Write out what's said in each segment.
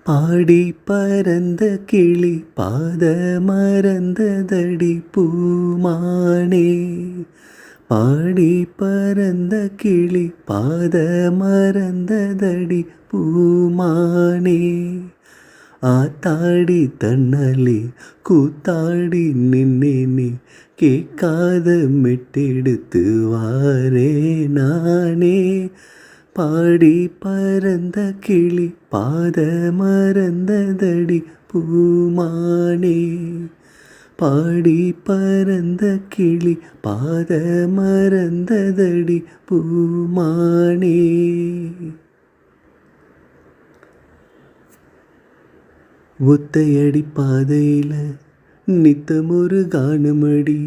பாடி பறந்த கிளி பாத மறந்ததடி பூமானே. பாடி பறந்த கிளி பாத மறந்ததடி பூமானே. ஆத்தாடி தன்னாலே கூத்தாடி நின்னேனே, கேட்காத மெட்டெடுத்து வாரே நானே. பாடி பறந்த கிளி பாத மறந்ததடி பூமானே. பாடி பறந்த கிளி பாத மறந்ததடி பூமானே. ஒத்தையடி பாதையில் நித்தமொரு கானமடி,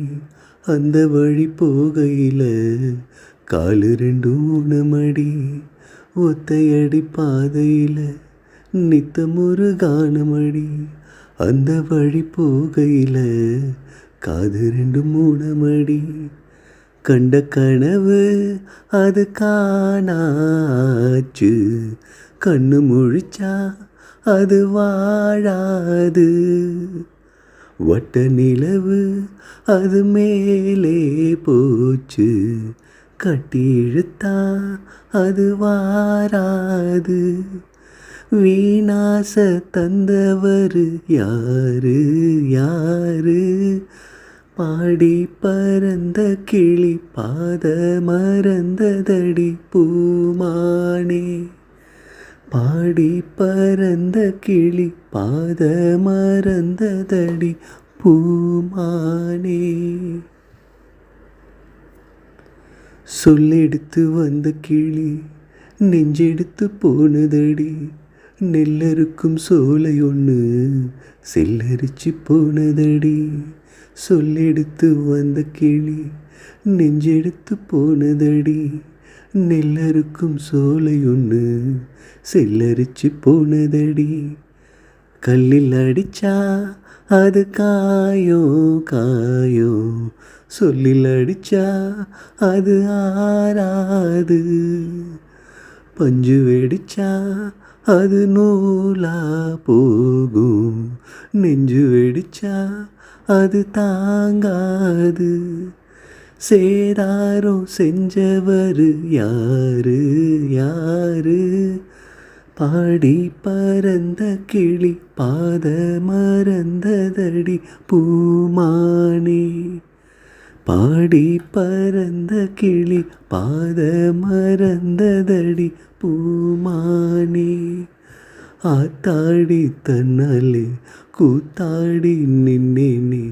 அந்த வழி போகையில் காலு ரெண்டும் ஊனமடி. ஒத்தையடி பாதையில் நித்தமொரு கானமடி, அந்த வழி போகையில் காது ரெண்டும் ஊனமடி. கண்ட கனவு அது காணாச்சு, கண்ணு முழிச்சா அது வாழாது. வட்ட நிலவு அது மேலே போச்சு, கட்டி இழுத்தா அது வாராது. வீணாச தந்தவர் யாரு யாரு. பாடி பறந்த கிளி பாத மறந்ததடி பூமானே. பாடி பறந்த கிளி பாத மறந்ததடி பூமானே. சொல்லெடுத்து வந்த கிளி நெஞ்செடுத்து போனதடி, நெல்லறுக்கும் சோலை ஒன்று செல்லரிச்சு போனதடி. சொல்லெடுத்து வந்த கிளி நெஞ்செடுத்து போனதடி, நெல்லறுக்கும் சோலை ஒன்று செல்லரிச்சு போனதடி. கல்லில் அடிச்சா அது காயோ காயோ, சொல்லில் அடிச்சா அது ஆறாது. பஞ்சு வெடிச்சா அது நூலா போகும், நெஞ்சு வெடிச்சா அது தாங்காது. சேதாரம் செஞ்சவர் யாரு யாரு. பாடி பறந்த கிளி பாத மறந்ததடி பூமானே. பாடி பறந்த கிளி பாத மறந்ததடி பூமானே. ஆத்தாடி தன்னாலே கூத்தாடி நின்னேனே,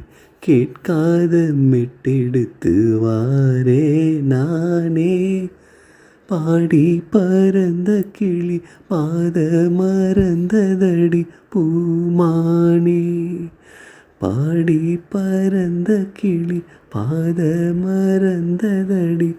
கேட்காத மெட்டெடுத்து வாரே நானே. பாடி பறந்த கிளி பாத மறந்ததடி பூமானே. பாடி பறந்த கிளி பாத மறந்ததடி